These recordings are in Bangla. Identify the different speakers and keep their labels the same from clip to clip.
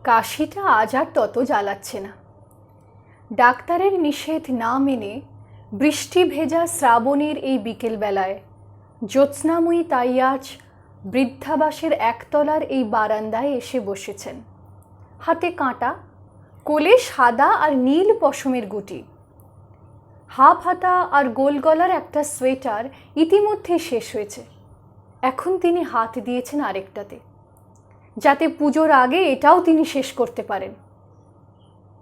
Speaker 1: কাশিটা আজ আর তত জ্বালাচ্ছে না। ডাক্তারের নিষেধ না মেনে বৃষ্টি ভেজা শ্রাবণের এই বিকেলবেলায় জ্যোৎস্নাময়ী তাই আজ বৃদ্ধাবাসের একতলার এই বারান্দায় এসে বসেছেন। হাতে কাঁটা, কোলে সাদা আর নীল পশমের গুটি, হাফ হাতা আর গোল গলার একটা সোয়েটার ইতিমধ্যেই শেষ হয়েছে। এখন তিনি হাত দিয়েছেন আরেকটাতে, যাতে পুজোর আগে এটাও তিনি শেষ করতে পারেন,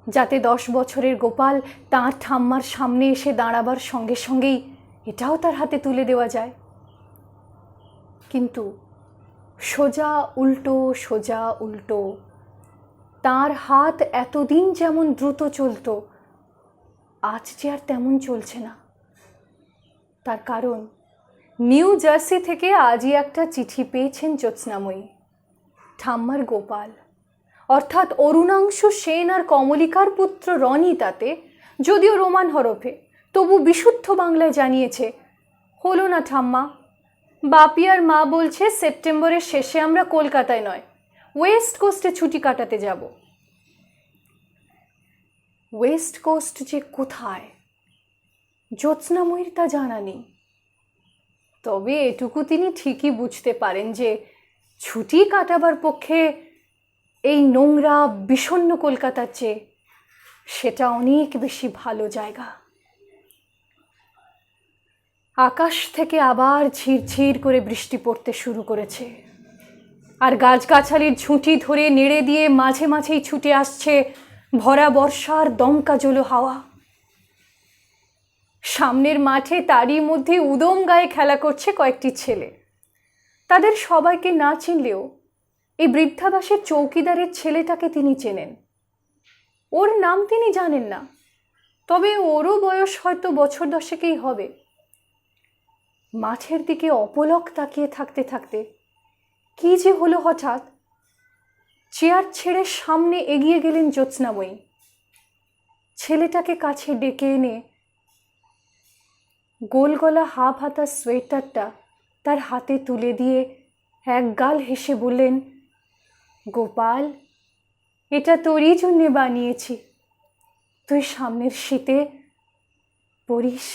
Speaker 1: যাতে 10 বছরের গোপাল তাঁর ঠাম্মার সামনে এসে দাঁড়াবার সঙ্গে সঙ্গেই এটাও তার হাতে তুলে দেওয়া যায়। কিন্তু সোজা উল্টো সোজা উল্টো, তাঁর হাত এতদিন যেমন দ্রুত চলত, আজ যে আর তেমন চলছে না। তার কারণ নিউ জার্সি থেকে আজই একটা চিঠি পেয়েছেন জ্যোৎস্নাময়ী। ঠাম্মার গোপাল, অর্থাৎ অরুণাংশু সেন আর কমলিকার পুত্র রনি, তাতে যদিও রোমান হরফে, তবু বিশুদ্ধ বাংলায় জানিয়েছে, হলো না ঠাম্মা, বাপি আর মা বলছে সেপ্টেম্বরের শেষে আমরা কলকাতায় নয়, ওয়েস্ট কোস্টে ছুটি কাটাতে যাব। ওয়েস্ট কোস্ট যে কোথায় জ্যোৎস্নাময়ীর তা জানা নেই। তবে এটুকু তিনি ঠিকই বুঝতে পারেন যে ছুটি কাটাবার পক্ষে এই নোংরা বিষণ্ণ কলকাতার চেয়ে সেটা অনেক বেশি ভালো জায়গা। আকাশ থেকে আবার ঝিরঝির করে বৃষ্টি পড়তে শুরু করেছে, আর গাছগাছালির ঝুঁটি ধরে নেড়ে দিয়ে মাঝে মাঝেই ছুটে আসছে ভরা বর্ষার দমকা জলো হাওয়া। সামনের মাঠে তারই মধ্যে উদম গায়ে খেলা করছে কয়েকটি ছেলে। তাদের সবাইকে না চিনলেও এই বৃদ্ধাবাসের চৌকিদারের ছেলেটাকে তিনি চেনেন। ওর নাম তিনি জানেন না, তবে ওরও বয়স হয়তো বছর 10 হবে। মাঠের দিকে অপলক তাকিয়ে থাকতে থাকতে কি যে হলো, হঠাৎ চেয়ার ছেড়ে সামনে এগিয়ে গেলেন জ্যোৎস্নাময়ী। ছেলেটাকে কাছে ডেকে এনে গোল গলা হাফ হাতা সোয়েটারটা তার হাতে তুলে দিয়ে একগাল হেসে বললেন, গোপাল, এটা তোরই জন্যে বানিয়েছি, তুই সামনের শীতে পড়িস।